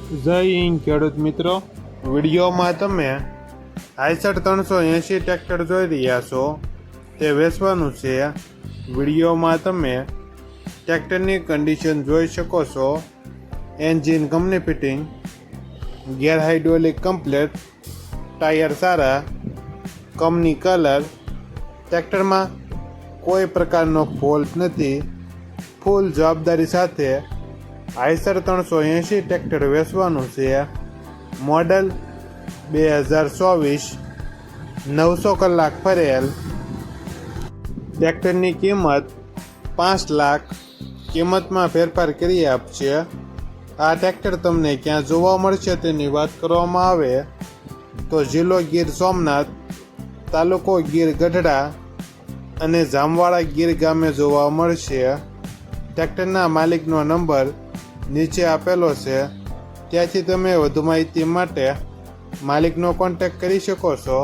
જય હિન્દ ખેડૂત મિત્રો, વિડીયોમાં તમે આઈસર 380 ટ્રેક્ટર જોઈ રહ્યા છો. તે વેચવાનું છે. વિડીયોમાં તમે ટ્રેક્ટરની કન્ડિશન જોઈ શકો છો. Engine company fitting, gear hydraulic complete, tyre સારા, કંપની કલર. ટ્રેક્ટરમાં કોઈ પ્રકારનો ફોલ્ટ નથી. ફૂલ જવાબદારી સાથે આઈસર 380 ટ્રેક્ટર વેચવાનું છે. મોડલ 2024, 900 કલાક ફરેલ. ટ્રેક્ટરની કિંમત 5 લાખ કિંમતમાં ફેરફાર કરી આપશે. આ ટ્રેક્ટર તમને ક્યાં જોવા મળશે તેની વાત કરવામાં આવે તો જિલ્લો ગીર સોમનાથ, તાલુકો ગીર ગઢડા અને જામવાળા ગીર ગામે જોવા મળશે. ટ્રેક્ટરના માલિકનો નંબર નીચે આપેલો છે, ત્યાંથી તમે વધુ માહિતી માટે માલિકનો કોન્ટેક્ટ કરી શકો છો.